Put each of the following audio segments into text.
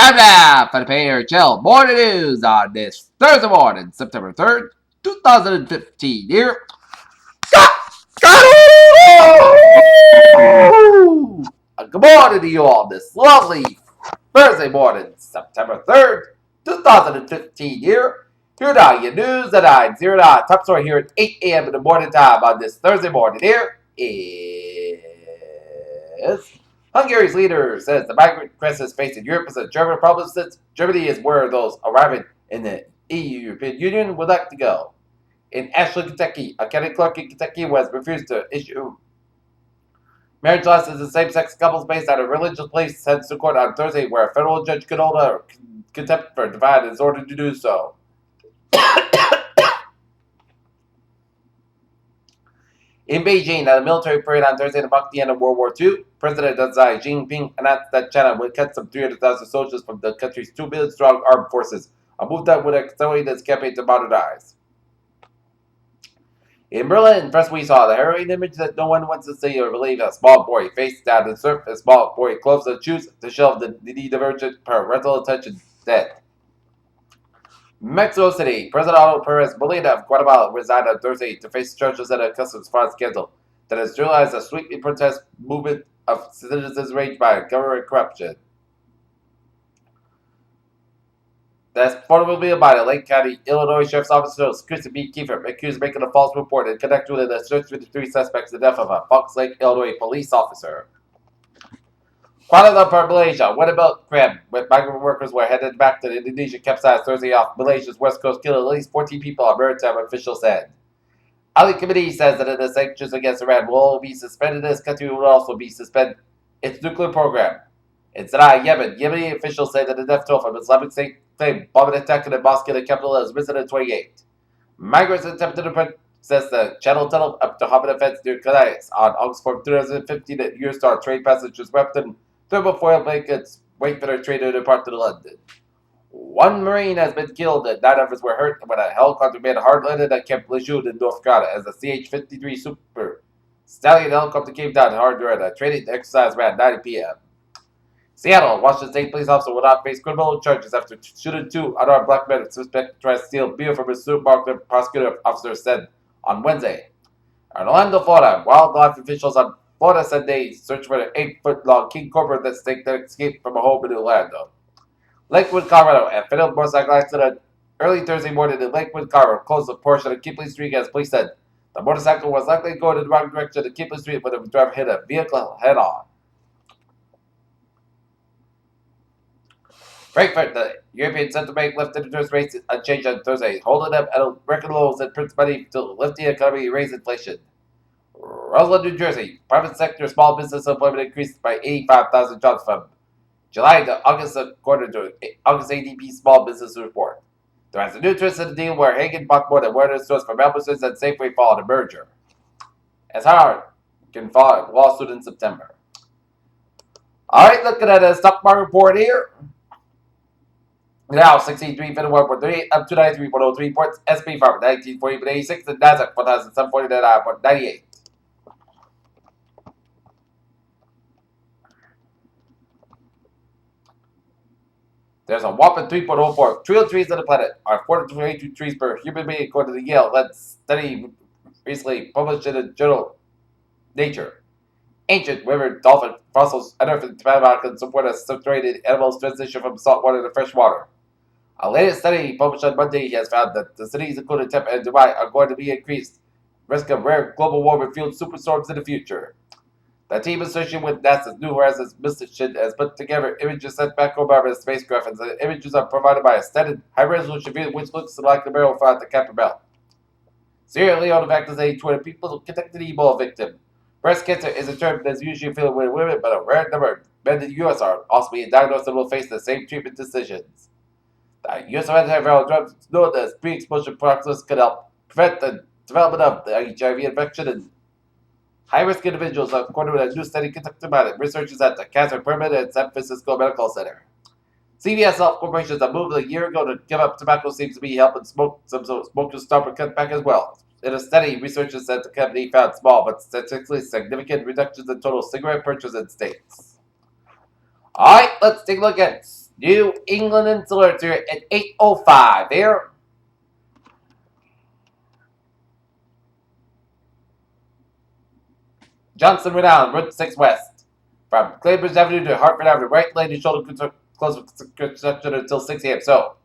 Time now for the PHL morning news on this Thursday morning, September 3rd, 2015. Here, good morning to you all this lovely Thursday morning, September 3rd, 2015. Here now your news at 9:09. Top story here at 8 a.m. in the morning time on this Thursday morning. Here is Hungary's leader says the migrant crisis facing Europe is a German problem since Germany is where those arriving in the EU European Union would like to go. In Ashland, Kentucky, a county clerk in Kentucky was refused to issue marriage licenses to same-sex couples based on a religious belief sent to court on Thursday, where a federal judge could hold a contempt for divine his order to do so. In Beijing, at a military parade on Thursday to mark the end of World War II, President Xi Jinping announced that China would cut some 300,000 soldiers from the country's 2 million strong armed forces, a move that would accelerate its campaign to modernize. In Berlin, first we saw the harrowing image that no one wants to see or believe: a small boy face down in surf, a small boy clothes and shoes to shelve the need of urgent parental attention dead. Mexico City, President Alvaro Perez Molina of Guatemala resigned on Thursday to face charges at a customs fraud scandal that has realized a sweeping protest movement of citizens raged by government corruption. That's revealed by the Lake County, Illinois Sheriff's Officer Christy B. Kiefer, accused of making a false report in connection with the search for the 3 suspects in the death of a Fox Lake, Illinois police officer. Kuala Lumpur, Malaysia. What about crab? With migrant workers were headed back to the Indonesia capsized Thursday off Malaysia's west coast, killing at least 14 people, a maritime official said. Ali Committee says that the sanctions against Iran will be suspended. This country will also be suspended its nuclear program. In Sana'a, Yemen, Yemeni officials say that the death toll from Islamic State claimed bombing attack in the mosque in the capital has risen to 28. Migrants attempted to process the Channel Tunnel up to Hamid fence near Calais on August 4, 2015 at Eurostar. Train passengers wrapped in thermofoil blankets wait for their train to depart to London. 1 Marine has been killed and 9 others were hurt when a helicopter made a hard landing at Camp Lejeune in North Carolina as the CH-53 Super Stallion helicopter came down hard during a training exercise around 9 p.m. Seattle, Washington State police officer will not face criminal charges after shooting 2 unarmed black men suspected to try to steal beer from a supermarket, prosecutor officer said on Wednesday. In Orlando, Florida, wildlife officials on Florida said they searched for an 8-foot-long king cobra that escaped from a home in Orlando. Lakewood, Colorado, a fatal motorcycle accident early Thursday morning in Lakewood, Colorado, closed a portion of Keepley Street as police said. The motorcycle was likely going in the wrong direction to Keepley Street when the driver hit a vehicle head-on. Frankfurt, the European Central Bank lifted interest rates unchanged on Thursday, holding them at a record lows and prints money to lift the economy and raise inflation. Roseland, New Jersey, private sector small business employment increased by 85,000 jobs from July to August, according to August ADP small business report. There is a new twist in the deal where Hagen bought more than 100 stores from Albertsons and Safeway followed a merger. As Howard can file a lawsuit in September. All right, looking at a stock market report here. Now 63.51.38 up to 93.03 points. SP 519.40.86 and Nasdaq 1,749.98. There's a whopping 3.04 trillion trees on the planet, or 422 trees per human being, according to the Yale-led study recently published in the journal Nature. Ancient river dolphin fossils unearthed in Panama can support a subterranean animal's transition from saltwater to fresh water. A latest study published on Monday has found that the cities including Tampa and Dubai are going to be increased risk of rare global warming-fueled superstorms in the future. The team associated with NASA's New Horizons mission has put together images sent back home by the spacecraft, and the images are provided by a standard high-resolution view which looks like the barrel found at the Kuiper Belt. Sierra Leone vaccinated 20 people connected to Ebola victim. Breast cancer is a term that is usually affiliated with women, but a rare number of men in the U.S. are also being diagnosed and will face the same treatment decisions. The U.S. antiviral drugs know that pre-exposure prophylaxis can help prevent the development of the HIV infection in high-risk individuals, according to a new study conducted by the researchers at the Cancer Pyramid at San Francisco Medical Center. CVS Health Corporation that moved a year ago to give up tobacco seems to be helping smokers start to cut back as well. In a study, researchers said the company found small but statistically significant reductions in total cigarette purchases in states. Alright, let's take a look at New England Insular here at 8:05 here. Johnson Renown, Route 6 West. From Claybridge Avenue to Hartford Avenue, right lane to shoulder close construction until 6 a.m. So,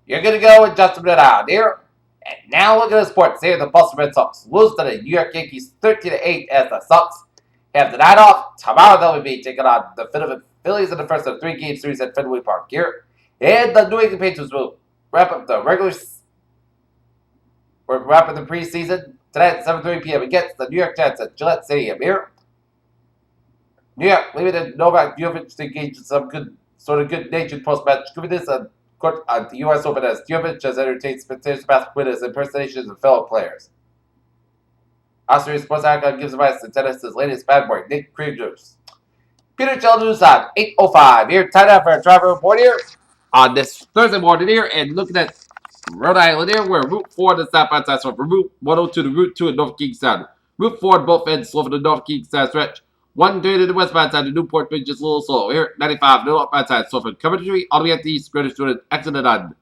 you're going to go with Johnson Renown here. And now look at the sports here. The Boston Red Sox lose to the New York Yankees 13-8 as the Sox have the night off. Tomorrow they'll be taking on the Philadelphia Phillies in the first of 3-game series at Fenway Park here. And the New England Patriots will wrap up the preseason tonight at 7:30 p.m. against the New York Jets at Gillette Stadium here. New York limited Novak Djokovic to engage in some good-natured post-match. Giving this a court at the U.S. Open as Djokovic has entertained spectators past winners impersonations of fellow players. Austrian sports icon gives advice to tennis's latest bad boy, Nick Kyrgios. Peter Chell News on 8:05 here. Time out for a driver report here on this Thursday morning here, and looking at Rhode Island here, where Route 4 to stop outside, so from Route 102 to Route 2 at North Kingstown. Route 4 at both ends slow for the North Kingstown stretch. 130 to the westbound side, the Newport Bridge is a little slow. Here, 95 to the northbound side, so from Coventry all the way at the east, Greenwich to the exit on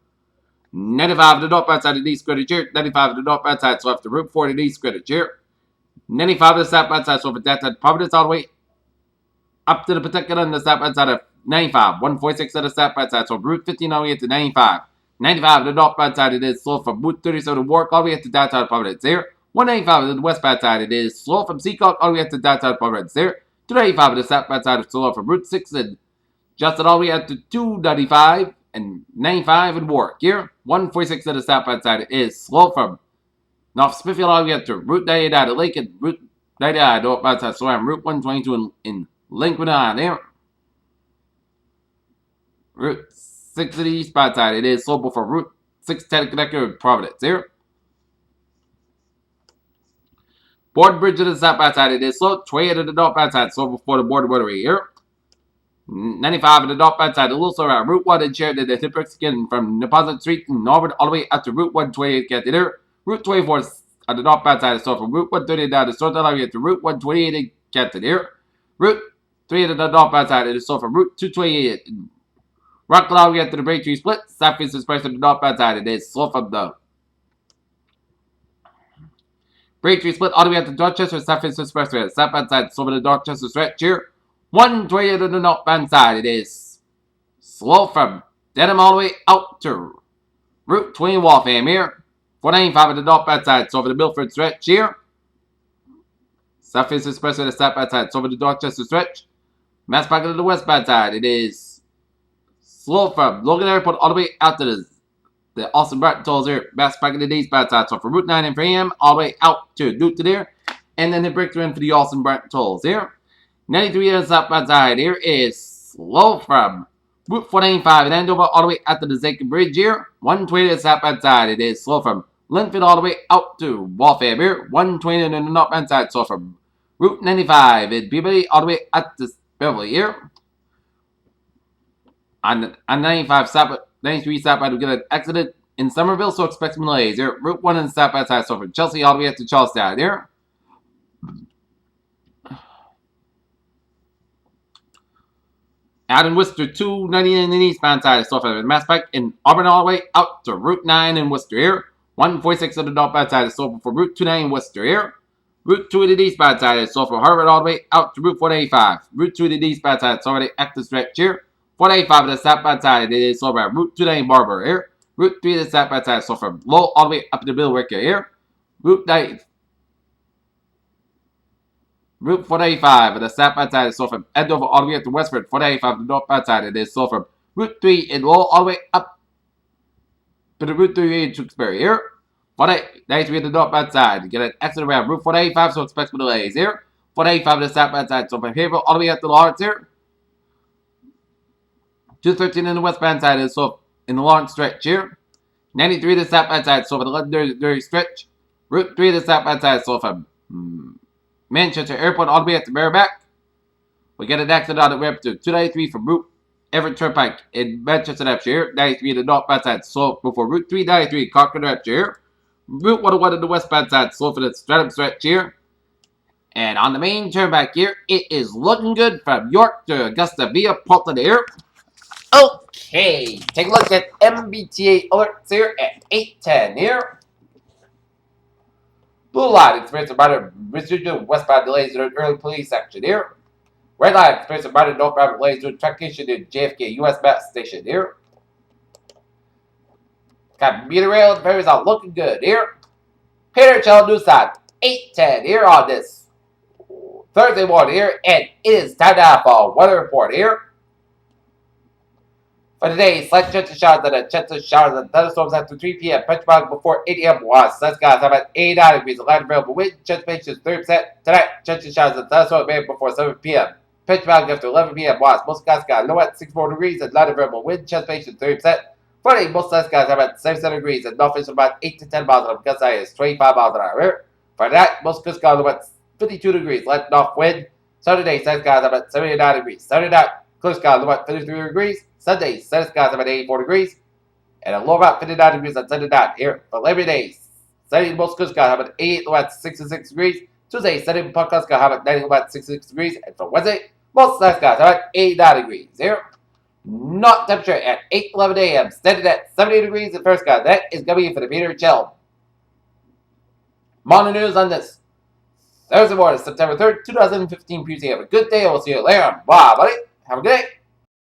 95 to the northbound side of the east, Greenwich here. 95 to the northbound side, so after Route 4 to the east, Greenwich here. 95 to the southbound side, so from that side, Providence all the way up to the Pawtucket on the southbound side of 95. 146 to the southbound side, so Route 15 all the way to 95. 95 to the northbound side, it is slow from Route 37 to Warwick all the way to downtown Providence there. 195 to the westbound side, it is slow from Seacock all the way to downtown Providence there. 295 to the southbound side, it's slow from Route 6 and Justin all the way up to 295 and 95 in Warwick here. 146 to the southbound side, it is slow from North Smithfield all the way up to Route 99 to Lincoln. Route 99 northbound side, so I'm Route 122 in Lincoln on there. Route 6 to the eastbound side, it is slow before Route 610 connector with Providence here. Board Bridge to the southbound side, it is slow. 28 to the northbound side, slow before the border rotary here. 95 to the northbound side, a little slow around Route 1 and Sheridan to Tipperary skin from Deposit Street in Auburn all the way up to Route 128 get there. Route 24 on the northbound side, so from Route 130 down to North all the way to Route 128 get to there. Route 3 to the northbound side, it is slow from Route 228 Rockland all the way to the Braintree Split. Southeast Express to the northbound side, it is slow from the Braintree Split all the way up to Dorchester, Southeast Expressway. Southbound side, slow from the Dorchester stretch here. 120 to the northbound side, it is slow from Dedham all the way out to Route 20 Waltham here. 495 to the northbound side, slow for the Milford stretch here. Southeast Expressway to the southbound side, slow for the Dorchester stretch. Mass Park to the westbound side, it is slow from Logan Airport all the way out to the Austin Bratton tolls here. Mass Park to the eastbound side, so from Route 9 and Framingham all the way out to Newton there. And then the breakthrough in for the Austin Bratton tolls here. 93 on the southbound side here is slow from Route 495 in Andover all the way out to the Zachin Bridge here. 120 on the southbound side, it is slow from Linfield all the way out to Waltham here. 120 on the northbound side, so from Route 95 in Peabody all the way up to Beverly here. On 95 southbound, 93 southbound, we get an accident in Somerville, so expect some delays here. Route 1 on the southbound side, so from Chelsea all the way up to Charlestown here. Out in Worcester, 299 in the eastbound side, so from Mass Pike in Auburn all the way out to Route 9 in Worcester here. 146 on the northbound side, so for Route 29 in Worcester here. Route 2 to the eastbound side, so from Harvard all the way out to Route 485. Route 2 to the eastbound side, so already active stretch here. 485 on the southbound side, it is so from Route 29 Barber here. Route 3 to the southbound side, so from Lowell all the way up to Bill Ricker here. Route 485 on the southbound side, so from Andover all the way up to Westford. 485 on the northbound side, it is so from Route 3 in Lowell all the way up to the Route 3 in Tewksbury here. 493 on the northbound side, you get an accident around Route 485, so expect some delays here. 485 on the southbound side, so from Haverhill all the way up to Lawrence here. 213 on the westbound side is so in the Lawrence stretch here. 93 to the southbound side, so for the Londonderry stretch. Route 3 to the southbound side, so from Manchester Airport all the way up to Bareback. We get an accident on the way up to 293 from Route Everett Turnpike in Manchester, Hampshire here. 93 to the northbound side, so before Route 393, Concord, Hampshire here. Route 101 on the westbound side, slow for the Stratham stretch here. And on the main turnback here, it is looking good from York to Augusta via Portland here. Okay, take a look at MBTA alerts here at 8:10 here. Blue line experiencing minor residual westbound delays in early police action here. Red line experiencing minor northbound delays due to track issue in JFK US Mass Station here. Got meter rail and ferries are looking good here. Peter Channel News Time 8:10 here on this Thursday morning here, and it is time to have a weather report here. For today, slight chance of showers and a chance of showers and thunderstorms after 3 p.m. Benchmark before 8 a.m. was. Sun skies have at 89 degrees. The light available wind chance of is 30%. Tonight, chance of showers and thunderstorms made before 7 p.m. Benchmark after 11 p.m. was. Most skies got low at 64 degrees and light available wind chance of is 30%. Friday, most sun skies have at 77 degrees and north is about 8 to 10 miles an hour. Gust is 25 miles an hour. For that, most skies got low at 52 degrees. Light north wind. Saturday, sun skies have at 79 degrees. Saturday night, clear skies low at 53 degrees. Sunday, sun skies about 84 degrees, and a low about 59 degrees on Sunday night. Here for Labor Day, Sunday, most clear skies have about 88, low at 66 degrees. Tuesday, Sunday, podcast skies have about 90, low about 66 degrees, and for Wednesday, most sun skies have about 89 degrees. Here, not temperature at 8:11 a.m. Standing at 70 degrees in first sky. That is going to be for the Peter Chill. Morning news on this Thursday morning, September 3rd, 2015. Please have a good day. We'll see you later. Bye, buddy. Have a good day.